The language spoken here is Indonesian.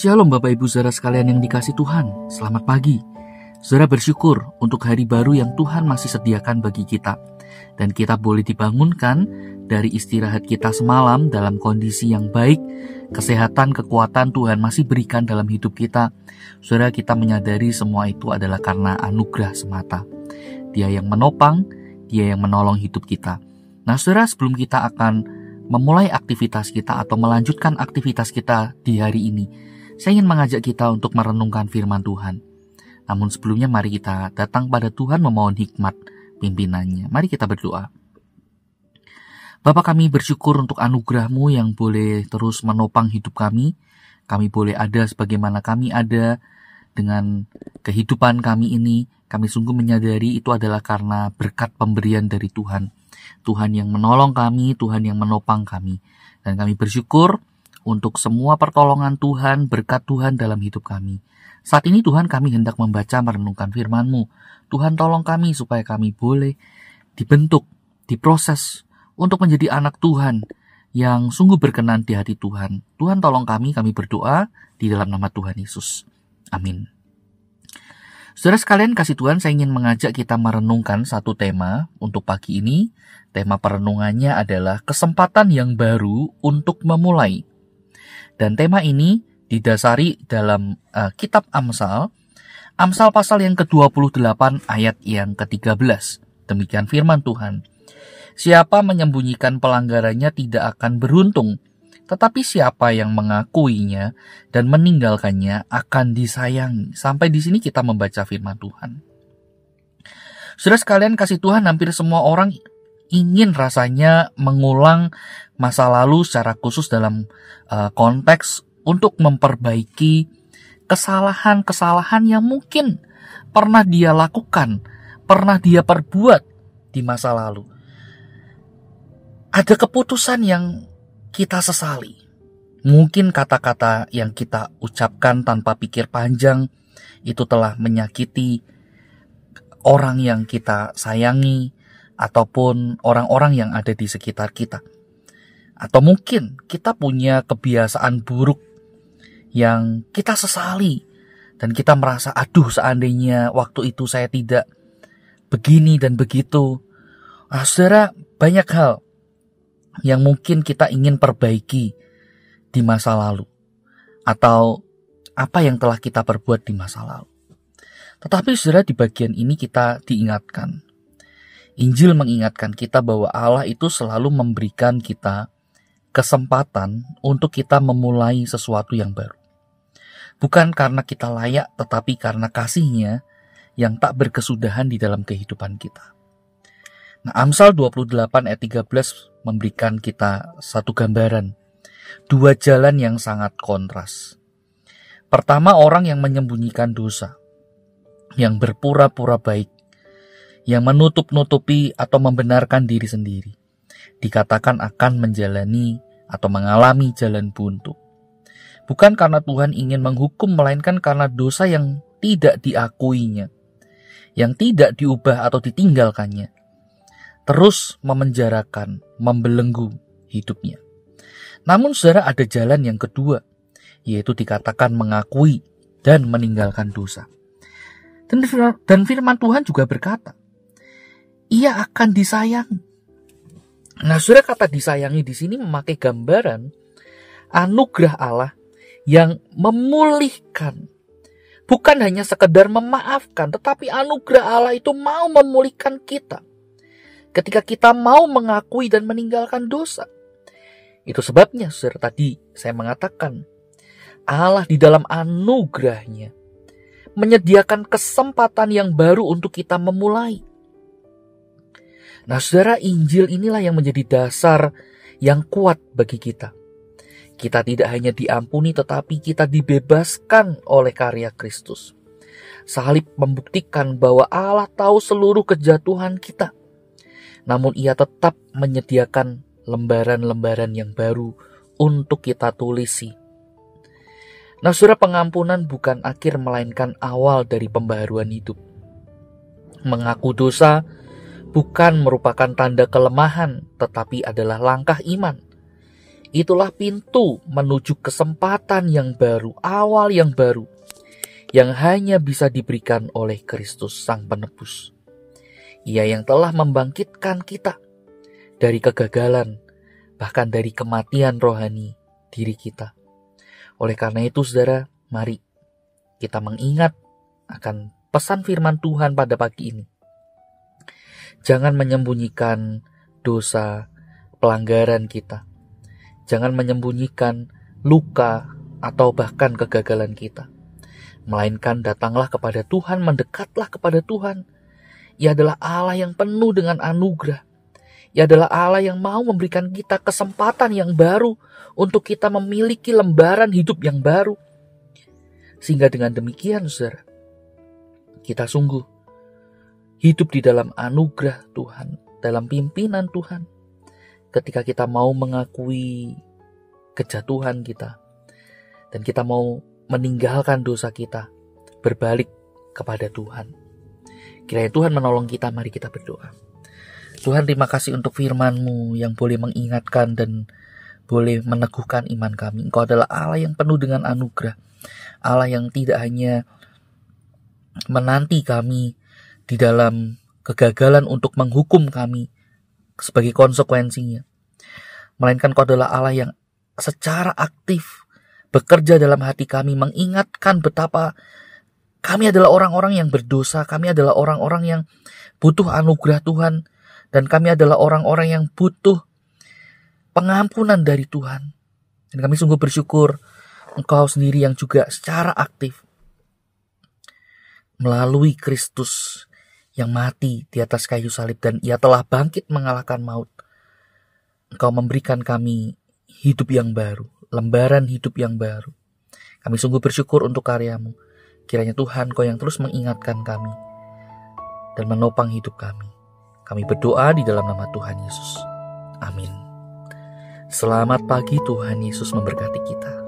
Shalom Bapak Ibu Saudara sekalian yang dikasih Tuhan, selamat pagi. Saudara bersyukur untuk hari baru yang Tuhan masih sediakan bagi kita. Dan kita boleh dibangunkan dari istirahat kita semalam dalam kondisi yang baik. Kesehatan, kekuatan Tuhan masih berikan dalam hidup kita. Saudara, kita menyadari semua itu adalah karena anugerah semata. Dia yang menopang, Dia yang menolong hidup kita. Nah saudara, sebelum kita akan memulai aktivitas kita atau melanjutkan aktivitas kita di hari ini, saya ingin mengajak kita untuk merenungkan firman Tuhan. Namun sebelumnya mari kita datang pada Tuhan memohon hikmat pimpinannya. Mari kita berdoa. Bapa, kami bersyukur untuk anugerah-Mu yang boleh terus menopang hidup kami. Kami boleh ada sebagaimana kami ada dengan kehidupan kami ini. Kami sungguh menyadari itu adalah karena berkat pemberian dari Tuhan. Tuhan yang menolong kami, Tuhan yang menopang kami. Dan kami bersyukur untuk semua pertolongan Tuhan, berkat Tuhan dalam hidup kami. Saat ini Tuhan, kami hendak membaca merenungkan firman-Mu. Tuhan tolong kami supaya kami boleh dibentuk, diproses untuk menjadi anak Tuhan yang sungguh berkenan di hati Tuhan. Tuhan tolong kami berdoa di dalam nama Tuhan Yesus. Amin. Saudara sekalian kasih Tuhan, saya ingin mengajak kita merenungkan satu tema untuk pagi ini. Tema perenungannya adalah kesempatan yang baru untuk memulai. Dan tema ini didasari dalam kitab Amsal pasal yang ke-28 ayat yang ke-13. Demikian firman Tuhan. Siapa menyembunyikan pelanggarannya tidak akan beruntung, tetapi siapa yang mengakuinya dan meninggalkannya akan disayangi. Sampai di sini kita membaca firman Tuhan. Saudara sekalian kasih Tuhan, hampir semua orang ingin rasanya mengulang masa lalu secara khusus dalam konteks untuk memperbaiki kesalahan-kesalahan yang mungkin pernah dia lakukan, pernah dia perbuat di masa lalu. Ada keputusan yang kita sesali. Mungkin kata-kata yang kita ucapkan tanpa pikir panjang itu telah menyakiti orang yang kita sayangi ataupun orang-orang yang ada di sekitar kita. Atau mungkin kita punya kebiasaan buruk yang kita sesali dan kita merasa, aduh seandainya waktu itu saya tidak begini dan begitu. Saudara, banyak hal yang mungkin kita ingin perbaiki di masa lalu atau apa yang telah kita perbuat di masa lalu. Tetapi saudara, di bagian ini kita diingatkan. Injil mengingatkan kita bahwa Allah itu selalu memberikan kita kesempatan untuk kita memulai sesuatu yang baru. Bukan karena kita layak, tetapi karena kasih-Nya yang tak berkesudahan di dalam kehidupan kita. Nah, Amsal 28 ayat 13 memberikan kita satu gambaran. Dua jalan yang sangat kontras. Pertama, orang yang menyembunyikan dosa, yang berpura-pura baik, yang menutup-nutupi atau membenarkan diri sendiri, dikatakan akan menjalani atau mengalami jalan buntu. Bukan karena Tuhan ingin menghukum, melainkan karena dosa yang tidak diakuinya, yang tidak diubah atau ditinggalkannya, terus memenjarakan, membelenggu hidupnya. Namun saudara, ada jalan yang kedua, yaitu dikatakan mengakui dan meninggalkan dosa. Dan firman Tuhan juga berkata, ia akan disayangi. Nah, saudara, kata disayangi di sini memakai gambaran anugerah Allah yang memulihkan. Bukan hanya sekedar memaafkan, tetapi anugerah Allah itu mau memulihkan kita ketika kita mau mengakui dan meninggalkan dosa. Itu sebabnya, saudara, tadi saya mengatakan Allah di dalam anugerahnya menyediakan kesempatan yang baru untuk kita memulai. Nah saudara, Injil inilah yang menjadi dasar yang kuat bagi kita. Kita tidak hanya diampuni, tetapi kita dibebaskan oleh karya Kristus. Salib membuktikan bahwa Allah tahu seluruh kejatuhan kita. Namun Ia tetap menyediakan lembaran-lembaran yang baru untuk kita tulisi. Nah saudara, pengampunan bukan akhir melainkan awal dari pembaharuan hidup. Mengaku dosa bukan merupakan tanda kelemahan, tetapi adalah langkah iman. Itulah pintu menuju kesempatan yang baru, awal yang baru, yang hanya bisa diberikan oleh Kristus Sang Penebus. Ia yang telah membangkitkan kita dari kegagalan, bahkan dari kematian rohani diri kita. Oleh karena itu, saudara, mari kita mengingat akan pesan firman Tuhan pada pagi ini. Jangan menyembunyikan dosa, pelanggaran kita. Jangan menyembunyikan luka atau bahkan kegagalan kita. Melainkan datanglah kepada Tuhan, mendekatlah kepada Tuhan. Ia adalah Allah yang penuh dengan anugerah. Ia adalah Allah yang mau memberikan kita kesempatan yang baru untuk kita memiliki lembaran hidup yang baru. Sehingga dengan demikian, saudara, kita sungguh hidup di dalam anugerah Tuhan, dalam pimpinan Tuhan. Ketika kita mau mengakui kejatuhan kita, dan kita mau meninggalkan dosa kita, berbalik kepada Tuhan. Kiranya Tuhan menolong kita, mari kita berdoa. Tuhan, terima kasih untuk firman-Mu yang boleh mengingatkan dan boleh meneguhkan iman kami. Engkau adalah Allah yang penuh dengan anugerah. Allah yang tidak hanya menanti kami di dalam kegagalan untuk menghukum kami sebagai konsekuensinya, melainkan Kau adalah Allah yang secara aktif bekerja dalam hati kami, mengingatkan betapa kami adalah orang-orang yang berdosa, kami adalah orang-orang yang butuh anugerah Tuhan, dan kami adalah orang-orang yang butuh pengampunan dari Tuhan. Dan kami sungguh bersyukur Engkau sendiri yang juga secara aktif melalui Kristus yang mati di atas kayu salib dan Ia telah bangkit mengalahkan maut. Engkau memberikan kami hidup yang baru, lembaran hidup yang baru. Kami sungguh bersyukur untuk karya-Mu. Kiranya Tuhan, Kau yang terus mengingatkan kami dan menopang hidup kami. Kami berdoa di dalam nama Tuhan Yesus. Amin. Selamat pagi, Tuhan Yesus memberkati kita.